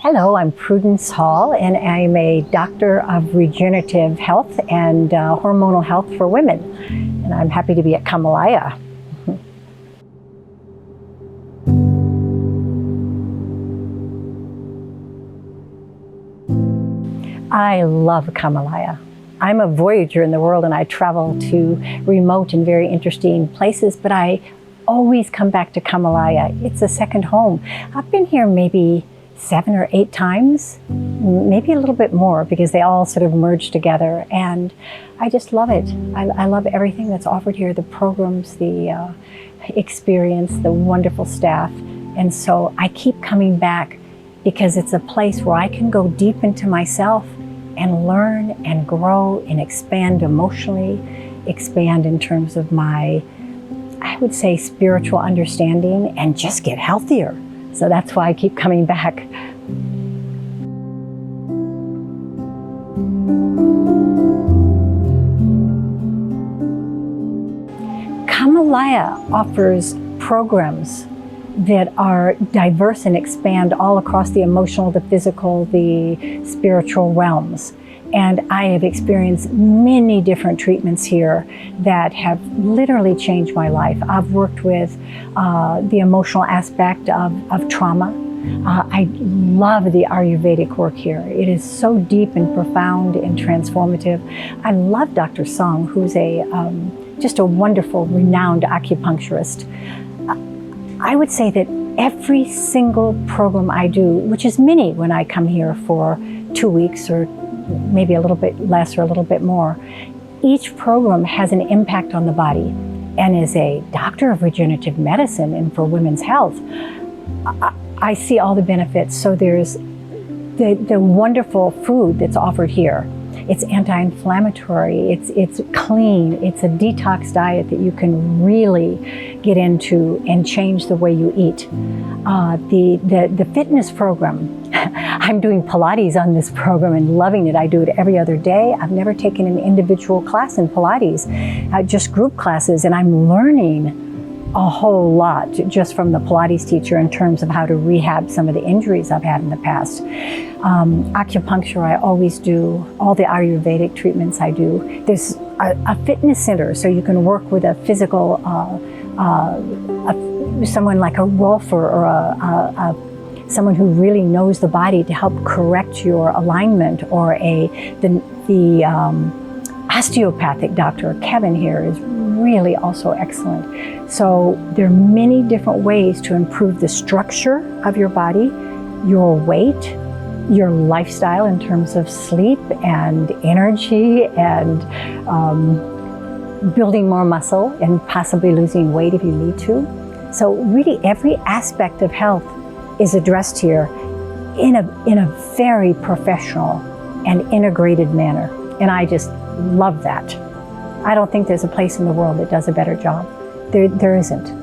Hello, I'm Prudence Hall, and I'm a doctor of regenerative health and hormonal health for women. And I'm happy to be at Kamalaya. I love Kamalaya. I'm a voyager in the world, and I travel to remote and very interesting places, but I always come back to Kamalaya. It's a second home. I've been here maybe 7 or 8 times, maybe a little bit more, because they all sort of merge together, and I just love it. I love everything that's offered here, the programs, the experience, the wonderful staff, and so I keep coming back because it's a place where I can go deep into myself and learn and grow and expand emotionally, expand in terms of my, I would say, spiritual understanding, and just get healthier. So that's why I keep coming back. Kamalaya offers programs that are diverse and expand all across the emotional, the physical, the spiritual realms. And I have experienced many different treatments here that have literally changed my life. I've worked with the emotional aspect of trauma. I love the Ayurvedic work here. It is so deep and profound and transformative. I love Dr. Song, who's just a wonderful, renowned acupuncturist. I would say that every single program I do, which is many when I come here for 2 weeks or maybe a little bit less or a little bit more, each program has an impact on the body. And as a doctor of regenerative medicine and for women's health, I see all the benefits. So there's the wonderful food that's offered here. It's anti-inflammatory, it's clean, it's a detox diet that you can really get into and change the way you eat. The fitness program, I'm doing Pilates on this program and loving it. I do it every other day. I've never taken an individual class in Pilates, just group classes, and I'm learning a whole lot just from the Pilates teacher in terms of how to rehab some of the injuries I've had in the past. Acupuncture, I always do. All the Ayurvedic treatments I do. There's a fitness center, so you can work with a physical, someone like a rolfer or someone who really knows the body to help correct your alignment, or the osteopathic doctor, Kevin here, is really also excellent. So there are many different ways to improve the structure of your body, your weight, your lifestyle in terms of sleep and energy, and building more muscle and possibly losing weight if you need to. So really every aspect of health is addressed here in a very professional and integrated manner. And I just love that. I don't think there's a place in the world that does a better job. There isn't.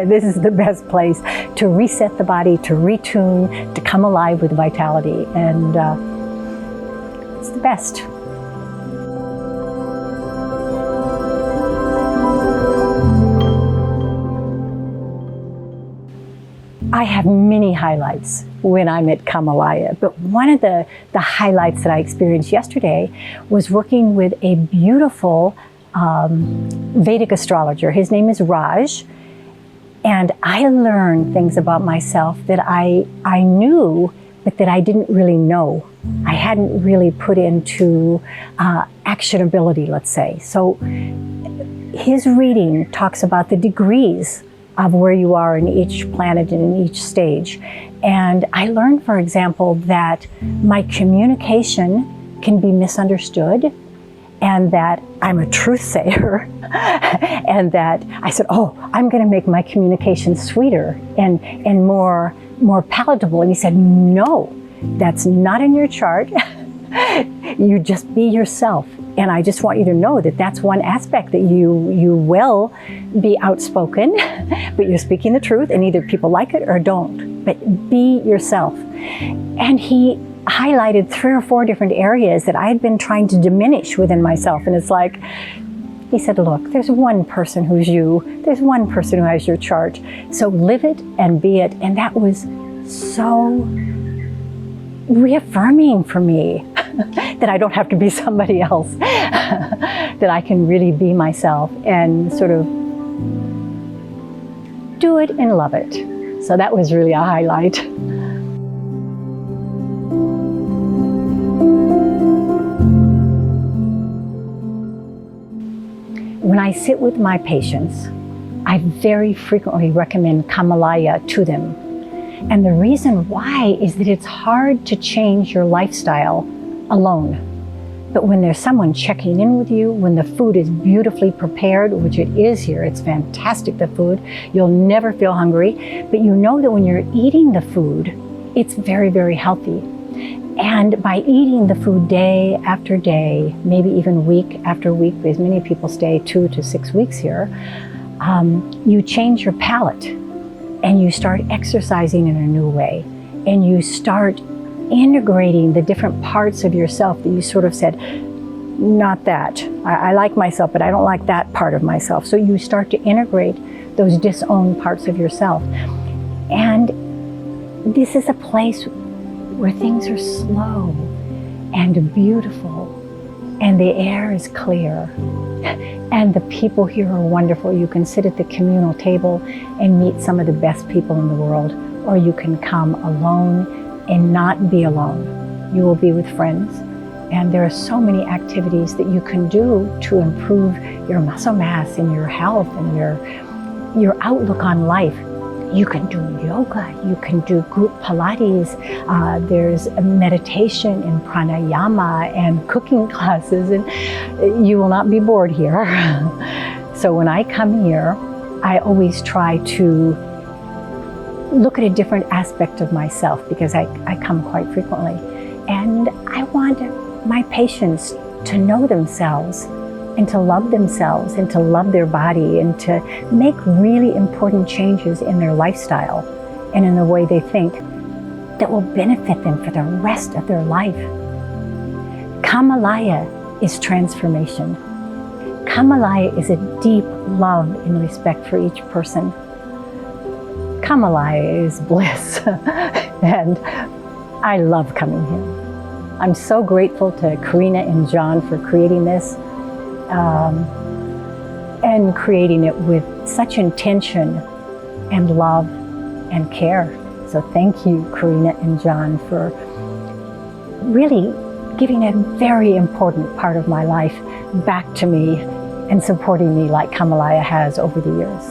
This is the best place to reset the body, to retune, to come alive with vitality, and it's the best. I have many highlights when I'm at Kamalaya, but one of the highlights that I experienced yesterday was working with a beautiful Vedic astrologer. His name is Raj, and I learned things about myself that I knew, but that I didn't really know. I hadn't really put into actionability, let's say. So his reading talks about the degrees of where you are in each planet and in each stage. And I learned, for example, that my communication can be misunderstood, and that I'm a truth sayer, and that I said, oh, I'm gonna make my communication sweeter and more palatable. And he said, no, that's not in your chart. You just be yourself. And I just want you to know that that's one aspect, that you will be outspoken, but you're speaking the truth, and either people like it or don't, but be yourself. And he highlighted 3 or 4 different areas that I had been trying to diminish within myself. And it's like, he said, look, there's one person who's you, there's one person who has your chart, so live it and be it. And that was so reaffirming for me that I don't have to be somebody else, that I can really be myself and sort of do it and love it. So that was really a highlight. When I sit with my patients, I very frequently recommend Kamalaya to them. And the reason why is that it's hard to change your lifestyle alone. But when there's someone checking in with you, when the food is beautifully prepared, which it is here, it's fantastic, the food, you'll never feel hungry, but you know that when you're eating the food, it's very, very healthy. And by eating the food day after day, maybe even week after week, because many people stay 2 to 6 weeks here, you change your palate and you start exercising in a new way. And you start integrating the different parts of yourself that you sort of said, not that. I like myself, but I don't like that part of myself. So you start to integrate those disowned parts of yourself. And this is a place where things are slow and beautiful, and the air is clear, and the people here are wonderful. You can sit at the communal table and meet some of the best people in the world, or you can come alone and not be alone. You will be with friends, and there are so many activities that you can do to improve your muscle mass and your health and your outlook on life. You can do yoga, you can do group Pilates, there's a meditation and pranayama and cooking classes, and you will not be bored here. So when I come here, I always try to look at a different aspect of myself, because I come quite frequently. And I want my patients to know themselves and to love themselves and to love their body and to make really important changes in their lifestyle and in the way they think that will benefit them for the rest of their life. Kamalaya is transformation. Kamalaya is a deep love and respect for each person. Kamalaya is bliss, and I love coming here. I'm so grateful to Karina and John for creating this, and creating it with such intention and love and care. So thank you, Karina and John, for really giving a very important part of my life back to me and supporting me like Kamalaya has over the years.